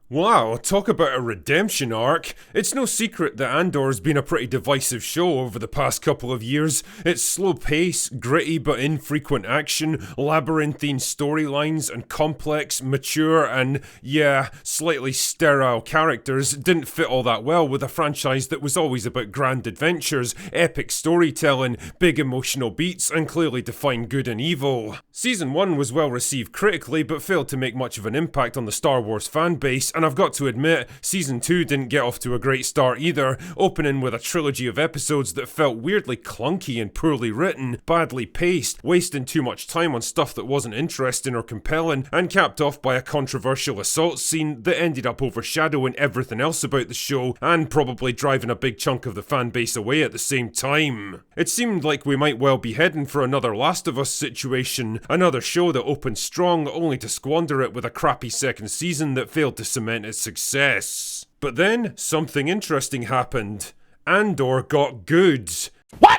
Wow, talk about a redemption arc. It's no secret that Andor's been a pretty divisive show over the past couple of years. Its slow pace, gritty but infrequent action, labyrinthine storylines, and complex, mature, and, yeah, slightly sterile characters didn't fit all that well with a franchise that was always about grand adventures, epic storytelling, big emotional beats, and clearly defined good and evil. Season 1 was well received critically but failed to make much of an impact on the Star Wars fanbase, and I've got to admit, Season 2 didn't get off to a great start either, opening with a trilogy of episodes that felt weirdly clunky and poorly written, badly paced, wasting too much time on stuff that wasn't interesting or compelling, and capped off by a controversial assault scene that ended up overshadowing everything else about the show, and probably driving a big chunk of the fanbase away at the same time. It seemed like we might well be heading for another Last of Us situation, another show that opened strong only to squander it with a crappy second season that failed to cement its success. But then, something interesting happened. Andor got good. What?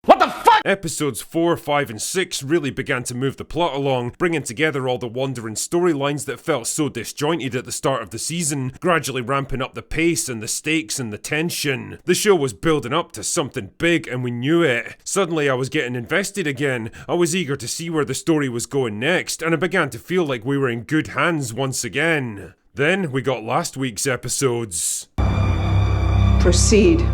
What the fuck? Episodes 4, 5, and 6 really began to move the plot along, bringing together all the wandering storylines that felt so disjointed at the start of the season, gradually ramping up the pace and the stakes and the tension. The show was building up to something big and we knew it. Suddenly I was getting invested again. I was eager to see where the story was going next, and I began to feel like we were in good hands once again. Then we got last week's episodes. Proceed.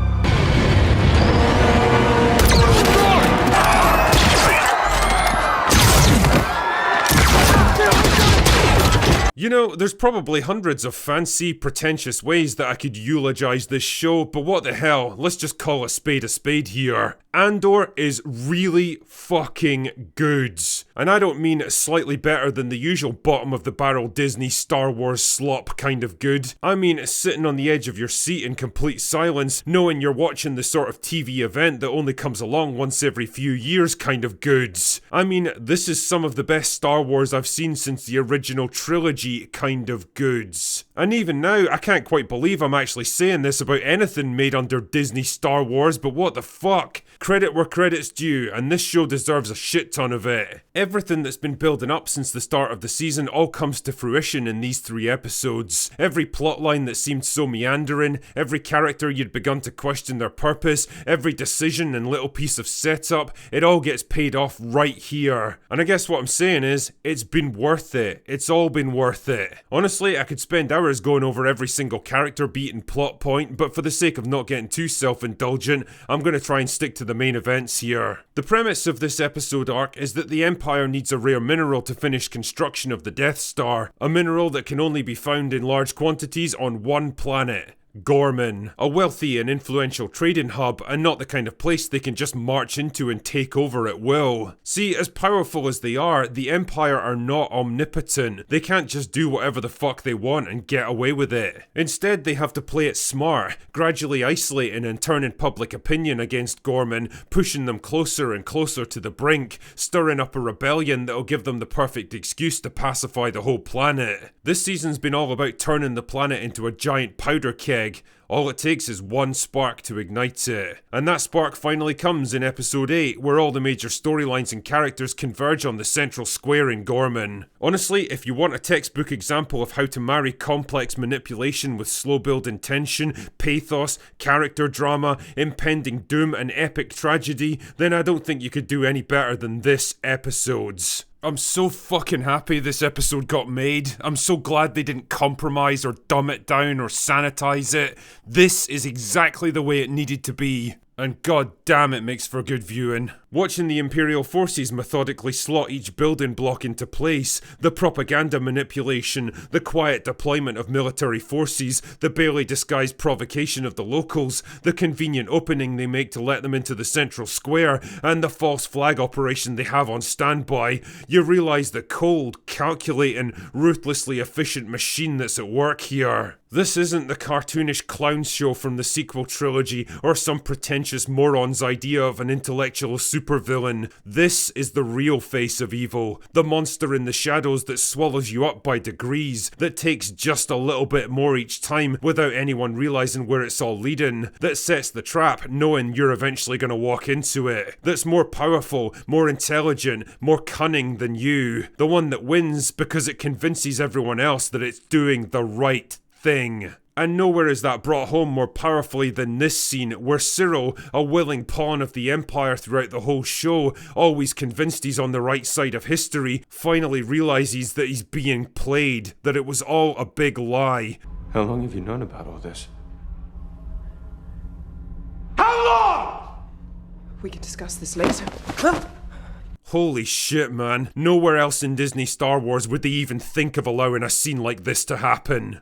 You know, there's probably hundreds of fancy, pretentious ways that I could eulogize this show, but what the hell, let's just call a spade here. Andor is really fucking good. And I don't mean slightly better than the usual bottom of the barrel Disney Star Wars slop kind of good. I mean sitting on the edge of your seat in complete silence, knowing you're watching the sort of TV event that only comes along once every few years kind of good. I mean, this is some of the best Star Wars I've seen since the original trilogy kind of good. And even now, I can't quite believe I'm actually saying this about anything made under Disney Star Wars, but what the fuck? Credit where credit's due, and this show deserves a shit ton of it. Everything that's been building up since the start of the season all comes to fruition in these 3 episodes. Every plotline that seemed so meandering, every character you'd begun to question their purpose, every decision and little piece of setup, it all gets paid off right here. And I guess what I'm saying is, it's been worth it. It's all been worth it. Honestly, I could spend hours going over every single character beat and plot point, but for the sake of not getting too self-indulgent, I'm going to try and stick to the main events here. The premise of this episode arc is that the Empire needs a rare mineral to finish construction of the Death Star, a mineral that can only be found in large quantities on one planet. Gorman, a wealthy and influential trading hub, and not the kind of place they can just march into and take over at will. See, as powerful as they are, the Empire are not omnipotent. They can't just do whatever the fuck they want and get away with it. Instead, they have to play it smart, gradually isolating and turning public opinion against Gorman, pushing them closer and closer to the brink, stirring up a rebellion that'll give them the perfect excuse to pacify the whole planet. This season's been all about turning the planet into a giant powder keg. All it takes is one spark to ignite it. And that spark finally comes in episode 8, where all the major storylines and characters converge on the central square in Gorman. Honestly, if you want a textbook example of how to marry complex manipulation with slow building tension, pathos, character drama, impending doom and epic tragedy, then I don't think you could do any better than this episode's. I'm so fucking happy this episode got made. I'm so glad they didn't compromise or dumb it down or sanitize it. This is exactly the way it needed to be. And god damn, it makes for good viewing. Watching the Imperial forces methodically slot each building block into place, the propaganda manipulation, the quiet deployment of military forces, the barely disguised provocation of the locals, the convenient opening they make to let them into the central square, and the false flag operation they have on standby, you realise the cold, calculating, ruthlessly efficient machine that's at work here. This isn't the cartoonish clown show from the sequel trilogy or some pretentious pretentious moron's idea of an intellectual supervillain. This is the real face of evil. The monster in the shadows that swallows you up by degrees, that takes just a little bit more each time without anyone realizing where it's all leading, that sets the trap knowing you're eventually going to walk into it, that's more powerful, more intelligent, more cunning than you, the one that wins because it convinces everyone else that it's doing the right thing. And nowhere is that brought home more powerfully than this scene, where Cyril, a willing pawn of the Empire throughout the whole show, always convinced he's on the right side of history, finally realizes that he's being played, that it was all a big lie. How long have you known about all this? How long? We can discuss this later. Holy shit, man. Nowhere else in Disney Star Wars would they even think of allowing a scene like this to happen.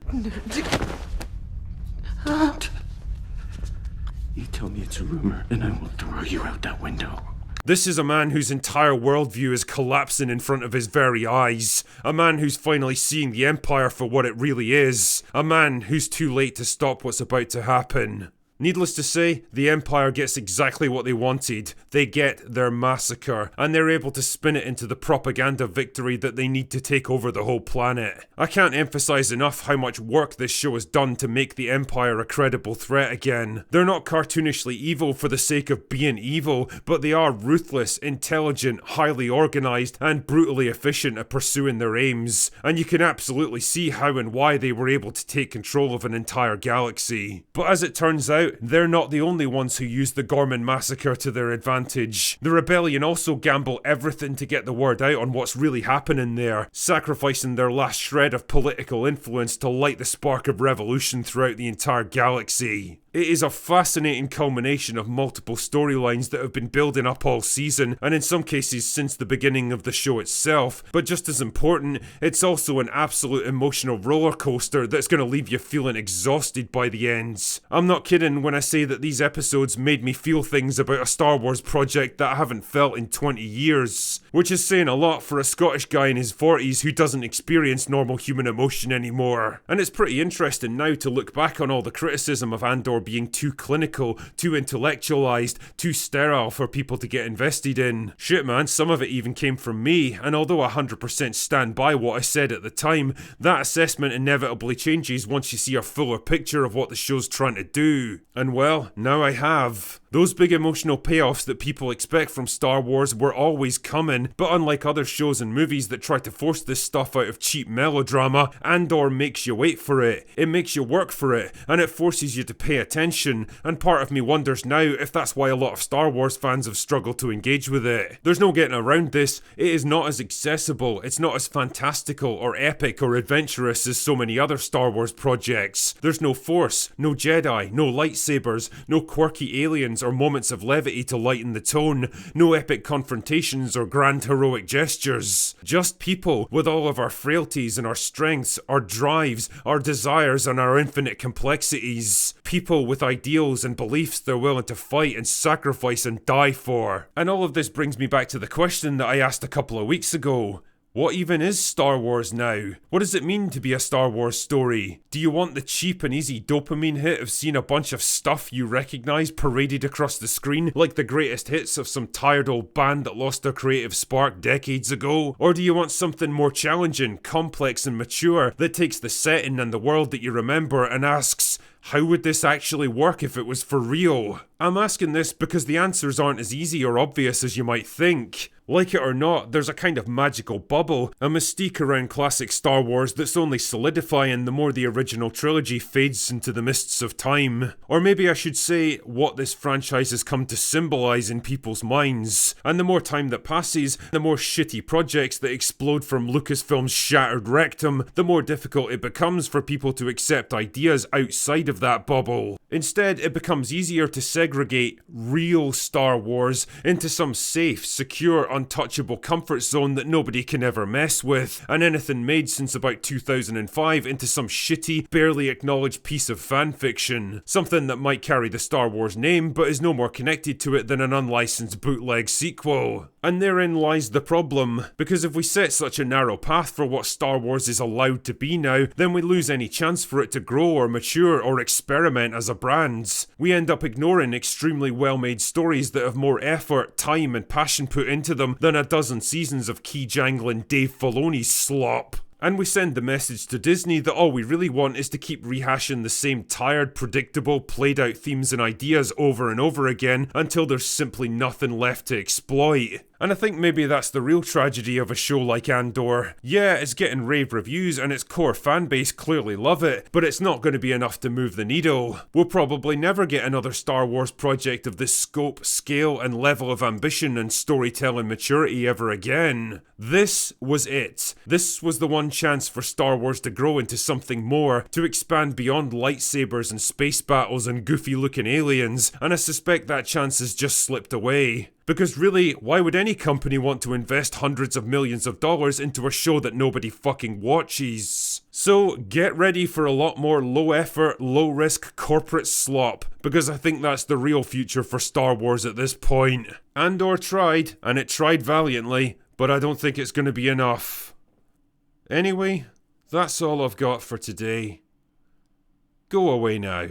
You tell me it's a rumor, and I will throw you out that window. This is a man whose entire worldview is collapsing in front of his very eyes. A man who's finally seeing the Empire for what it really is. A man who's too late to stop what's about to happen. Needless to say, the Empire gets exactly what they wanted. They get their massacre, and they're able to spin it into the propaganda victory that they need to take over the whole planet. I can't emphasize enough how much work this show has done to make the Empire a credible threat again. They're not cartoonishly evil for the sake of being evil, but they are ruthless, intelligent, highly organized, and brutally efficient at pursuing their aims. And you can absolutely see how and why they were able to take control of an entire galaxy. But as it turns out, they're not the only ones who use the Gorman massacre to their advantage. The rebellion also gamble everything to get the word out on what's really happening there, sacrificing their last shred of political influence to light the spark of revolution throughout the entire galaxy. It is a fascinating culmination of multiple storylines that have been building up all season, and in some cases since the beginning of the show itself, but just as important, it's also an absolute emotional roller coaster that's going to leave you feeling exhausted by the ends. I'm not kidding when I say that these episodes made me feel things about a Star Wars project that I haven't felt in 20 years, which is saying a lot for a Scottish guy in his 40s who doesn't experience normal human emotion anymore. And it's pretty interesting now to look back on all the criticism of Andor being too clinical, too intellectualized, too sterile for people to get invested in. Shit man, some of it even came from me, and although I 100% stand by what I said at the time, that assessment inevitably changes once you see a fuller picture of what the show's trying to do. And well, now I have. Those big emotional payoffs that people expect from Star Wars were always coming, but unlike other shows and movies that try to force this stuff out of cheap melodrama, Andor makes you wait for it. It makes you work for it, and it forces you to pay attention, and part of me wonders now if that's why a lot of Star Wars fans have struggled to engage with it. There's no getting around this. It is not as accessible, it's not as fantastical or epic or adventurous as so many other Star Wars projects. There's no Force, no Jedi, no lightsabers, no quirky aliens or moments of levity to lighten the tone, no epic confrontations or grand heroic gestures. Just people with all of our frailties and our strengths, our drives, our desires and our infinite complexities. People with ideals and beliefs they're willing to fight and sacrifice and die for. And all of this brings me back to the question that I asked a couple of weeks ago. What even is Star Wars now? What does it mean to be a Star Wars story? Do you want the cheap and easy dopamine hit of seeing a bunch of stuff you recognise paraded across the screen like the greatest hits of some tired old band that lost their creative spark decades ago? Or do you want something more challenging, complex and mature that takes the setting and the world that you remember and asks, how would this actually work if it was for real? I'm asking this because the answers aren't as easy or obvious as you might think. Like it or not, there's a kind of magical bubble, a mystique around classic Star Wars that's only solidifying the more the original trilogy fades into the mists of time. Or maybe I should say, what this franchise has come to symbolise in people's minds. And the more time that passes, the more shitty projects that explode from Lucasfilm's shattered rectum, the more difficult it becomes for people to accept ideas outside of that bubble. Instead, it becomes easier to segregate real Star Wars into some safe, secure, untouchable comfort zone that nobody can ever mess with, and anything made since about 2005 into some shitty, barely acknowledged piece of fanfiction. Something that might carry the Star Wars name, but is no more connected to it than an unlicensed bootleg sequel. And therein lies the problem, because if we set such a narrow path for what Star Wars is allowed to be now, then we lose any chance for it to grow or mature or experiment as a brand. We end up ignoring extremely well-made stories that have more effort, time and passion put into them than a dozen seasons of key-jangling Dave Filoni slop. And we send the message to Disney that all we really want is to keep rehashing the same tired, predictable, played out themes and ideas over and over again until there's simply nothing left to exploit. And I think maybe that's the real tragedy of a show like Andor. Yeah, it's getting rave reviews and its core fanbase clearly love it, but it's not going to be enough to move the needle. We'll probably never get another Star Wars project of this scope, scale and level of ambition and storytelling maturity ever again. This was it. This was the one chance for Star Wars to grow into something more, to expand beyond lightsabers and space battles and goofy looking aliens, and I suspect that chance has just slipped away. Because really, why would any company want to invest hundreds of millions of dollars into a show that nobody fucking watches? So get ready for a lot more low effort, low risk corporate slop, because I think that's the real future for Star Wars at this point. Andor tried, and it tried valiantly, but I don't think it's going to be enough. Anyway, that's all I've got for today. Go away now.